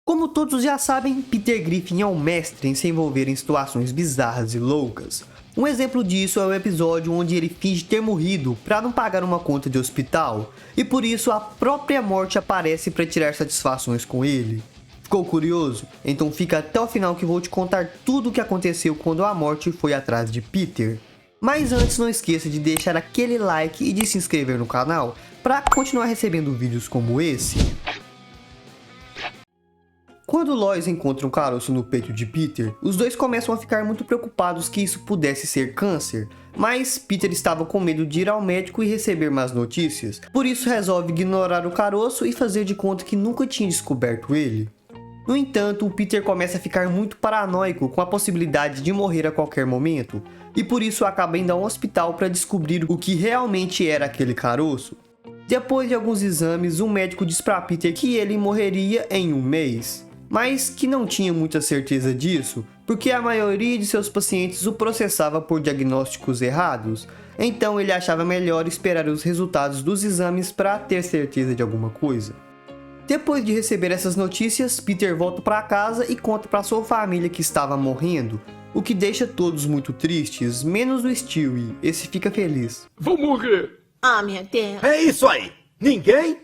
Como todos já sabem, Peter Griffin é um mestre em se envolver em situações bizarras e loucas. Um exemplo disso é o episódio onde ele finge ter morrido para não pagar uma conta de hospital, e por isso a própria morte aparece para tirar satisfações com ele. Ficou curioso? Então fica até o final que vou te contar tudo o que aconteceu quando a morte foi atrás de Peter. Mas antes, não esqueça de deixar aquele like e de se inscrever no canal para continuar recebendo vídeos como esse. Quando Lois encontra um caroço no peito de Peter, os dois começam a ficar muito preocupados que isso pudesse ser câncer, mas Peter estava com medo de ir ao médico e receber más notícias, por isso resolve ignorar o caroço e fazer de conta que nunca tinha descoberto ele. No entanto, o Peter começa a ficar muito paranoico com a possibilidade de morrer a qualquer momento, e por isso acaba indo a um hospital para descobrir o que realmente era aquele caroço. Depois de alguns exames, um médico diz para Peter que ele morreria em um mês. Mas que não tinha muita certeza disso, porque a maioria de seus pacientes o processava por diagnósticos errados, então ele achava melhor esperar os resultados dos exames para ter certeza de alguma coisa. Depois de receber essas notícias, Peter volta para casa e conta para sua família que estava morrendo, o que deixa todos muito tristes, menos o Stewie, esse fica feliz. Vou morrer! Ah, meu Deus! É isso aí! Ninguém?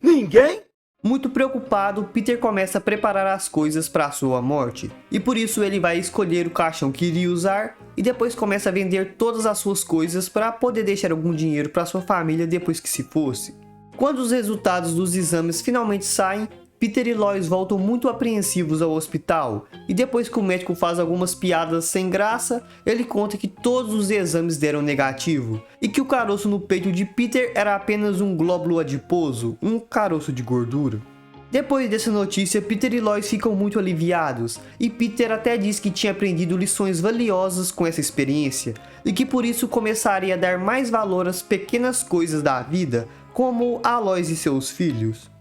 Ninguém? Muito preocupado, Peter começa a preparar as coisas para sua morte, e por isso ele vai escolher o caixão que iria usar e depois começa a vender todas as suas coisas para poder deixar algum dinheiro para sua família depois que se fosse. Quando os resultados dos exames finalmente saem, Peter e Lois voltam muito apreensivos ao hospital, e depois que o médico faz algumas piadas sem graça, ele conta que todos os exames deram negativo, e que o caroço no peito de Peter era apenas um glóbulo adiposo, um caroço de gordura. Depois dessa notícia, Peter e Lois ficam muito aliviados, e Peter até diz que tinha aprendido lições valiosas com essa experiência, e que por isso começaria a dar mais valor às pequenas coisas da vida, como a Lois e seus filhos.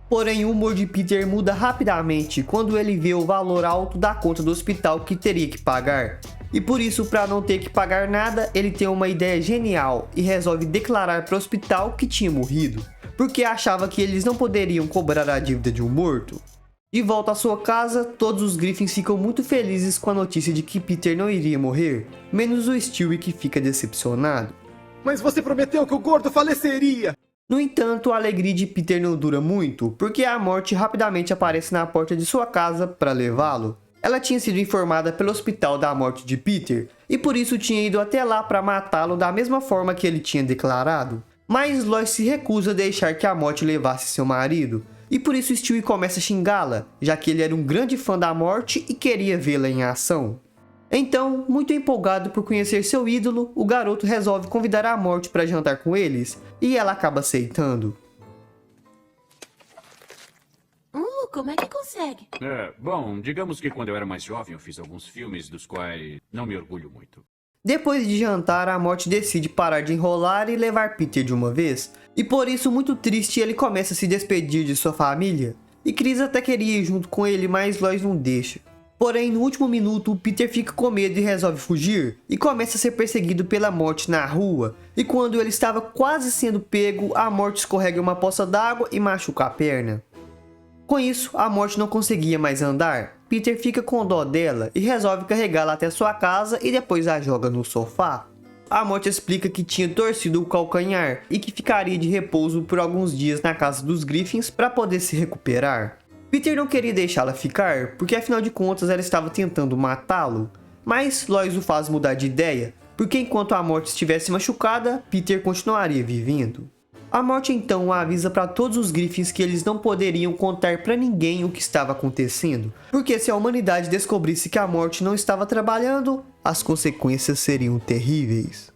Porém, o humor de Peter muda rapidamente quando ele vê o valor alto da conta do hospital que teria que pagar. E por isso, para não ter que pagar nada, ele tem uma ideia genial e resolve declarar para o hospital que tinha morrido, porque achava que eles não poderiam cobrar a dívida de um morto. De volta à sua casa, todos os Griffins ficam muito felizes com a notícia de que Peter não iria morrer, menos o Stewie, que fica decepcionado. Mas você prometeu que o gordo faleceria! No entanto, a alegria de Peter não dura muito, porque a morte rapidamente aparece na porta de sua casa para levá-lo. Ela tinha sido informada pelo hospital da morte de Peter, e por isso tinha ido até lá para matá-lo da mesma forma que ele tinha declarado. Mas Lois se recusa a deixar que a morte levasse seu marido, e por isso Stewie começa a xingá-la, já que ele era um grande fã da morte e queria vê-la em ação. Então, muito empolgado por conhecer seu ídolo, o garoto resolve convidar a morte para jantar com eles, e ela acaba aceitando. Como é que consegue? Bom, digamos que quando eu era mais jovem eu fiz alguns filmes dos quais não me orgulho muito. Depois de jantar, a morte decide parar de enrolar e levar Peter de uma vez, e por isso, muito triste, ele começa a se despedir de sua família, e Chris até queria ir junto com ele, mas Lois não deixa. Porém, no último minuto, Peter fica com medo e resolve fugir, e começa a ser perseguido pela morte na rua, e quando ele estava quase sendo pego, a morte escorrega em uma poça d'água e machuca a perna. Com isso, a morte não conseguia mais andar. Peter fica com dó dela e resolve carregá-la até sua casa e depois a joga no sofá. A morte explica que tinha torcido o calcanhar e que ficaria de repouso por alguns dias na casa dos Griffins para poder se recuperar. Peter não queria deixá-la ficar, porque afinal de contas ela estava tentando matá-lo, mas Lois o faz mudar de ideia, porque enquanto a morte estivesse machucada, Peter continuaria vivendo. A morte então avisa para todos os Griffins que eles não poderiam contar para ninguém o que estava acontecendo, porque se a humanidade descobrisse que a morte não estava trabalhando, as consequências seriam terríveis.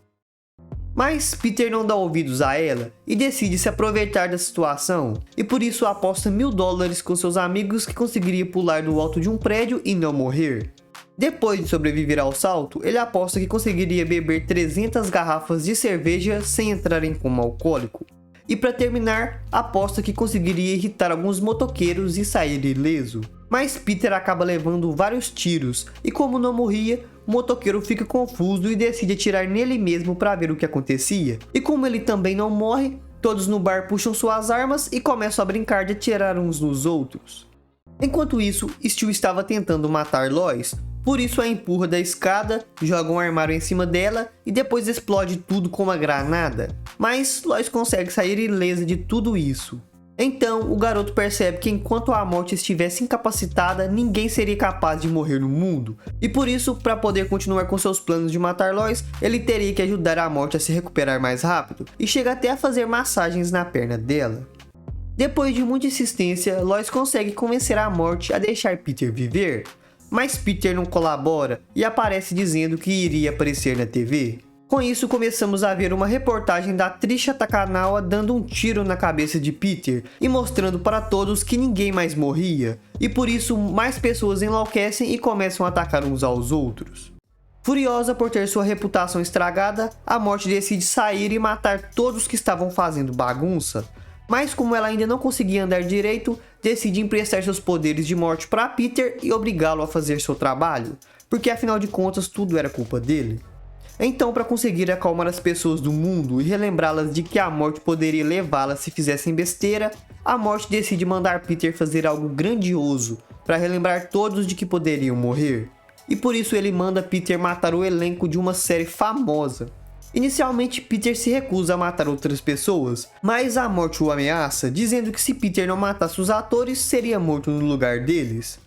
Mas Peter não dá ouvidos a ela e decide se aproveitar da situação, e por isso aposta $1000 com seus amigos que conseguiria pular do alto de um prédio e não morrer. Depois de sobreviver ao salto, ele aposta que conseguiria beber 300 garrafas de cerveja sem entrar em coma alcoólico. E para terminar, aposta que conseguiria irritar alguns motoqueiros e sair ileso. Mas Peter acaba levando vários tiros, e como não morria, o motoqueiro fica confuso e decide atirar nele mesmo para ver o que acontecia. E como ele também não morre, todos no bar puxam suas armas e começam a brincar de atirar uns nos outros. Enquanto isso, Stu estava tentando matar Lois, por isso a empurra da escada, joga um armário em cima dela e depois explode tudo com uma granada. Mas Lois consegue sair ilesa de tudo isso. Então, o garoto percebe que enquanto a morte estivesse incapacitada, ninguém seria capaz de morrer no mundo. E por isso, para poder continuar com seus planos de matar Lois, ele teria que ajudar a morte a se recuperar mais rápido, e chega até a fazer massagens na perna dela. Depois de muita insistência, Lois consegue convencer a morte a deixar Peter viver. Mas Peter não colabora e aparece dizendo que iria aparecer na TV. Com isso, começamos a ver uma reportagem da Trisha Takanawa dando um tiro na cabeça de Peter e mostrando para todos que ninguém mais morria, e por isso mais pessoas enlouquecem e começam a atacar uns aos outros. Furiosa por ter sua reputação estragada, a morte decide sair e matar todos que estavam fazendo bagunça, mas como ela ainda não conseguia andar direito, decide emprestar seus poderes de morte para Peter e obrigá-lo a fazer seu trabalho, porque afinal de contas tudo era culpa dele. Então, para conseguir acalmar as pessoas do mundo e relembrá-las de que a morte poderia levá-las se fizessem besteira, a morte decide mandar Peter fazer algo grandioso para relembrar todos de que poderiam morrer. E por isso ele manda Peter matar o elenco de uma série famosa. Inicialmente, Peter se recusa a matar outras pessoas, mas a morte o ameaça, dizendo que se Peter não matasse os atores, seria morto no lugar deles.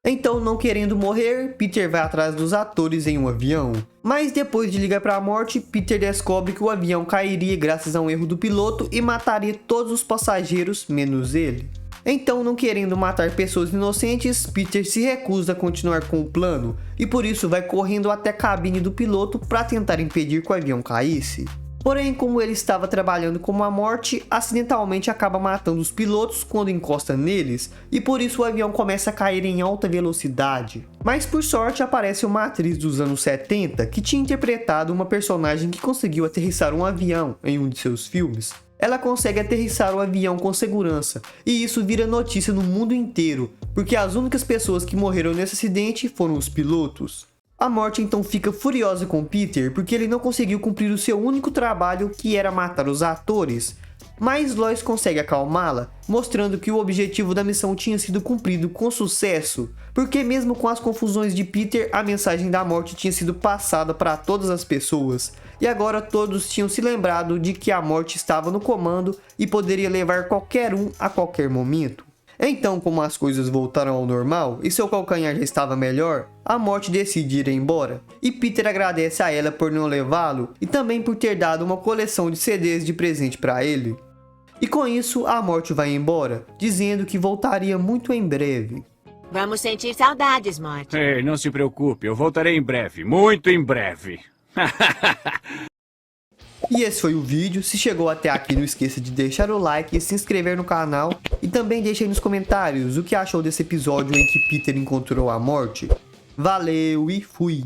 Então, não querendo morrer, Peter vai atrás dos atores em um avião. Mas depois de ligar para a morte, Peter descobre que o avião cairia graças a um erro do piloto e mataria todos os passageiros, menos ele. Então, não querendo matar pessoas inocentes, Peter se recusa a continuar com o plano e por isso vai correndo até a cabine do piloto para tentar impedir que o avião caísse. Porém, como ele estava trabalhando como a morte, acidentalmente acaba matando os pilotos quando encosta neles, e por isso o avião começa a cair em alta velocidade. Mas por sorte aparece uma atriz dos anos 70 que tinha interpretado uma personagem que conseguiu aterrissar um avião em um de seus filmes. Ela consegue aterrissar o avião com segurança, e isso vira notícia no mundo inteiro, porque as únicas pessoas que morreram nesse acidente foram os pilotos. A morte então fica furiosa com Peter porque ele não conseguiu cumprir o seu único trabalho, que era matar os atores. Mas Lois consegue acalmá-la, mostrando que o objetivo da missão tinha sido cumprido com sucesso, porque mesmo com as confusões de Peter, a mensagem da morte tinha sido passada para todas as pessoas, e agora todos tinham se lembrado de que a morte estava no comando e poderia levar qualquer um a qualquer momento. Então, como as coisas voltaram ao normal e seu calcanhar já estava melhor, a morte decide ir embora. E Peter agradece a ela por não levá-lo e também por ter dado uma coleção de CDs de presente para ele. E com isso, a morte vai embora, dizendo que voltaria muito em breve. Vamos sentir saudades, Morty. Ei, não se preocupe, eu voltarei em breve, muito em breve. E esse foi o vídeo. Se chegou até aqui, não esqueça de deixar o like e se inscrever no canal. E também deixe aí nos comentários o que achou desse episódio em que Peter encontrou a morte. Valeu e fui!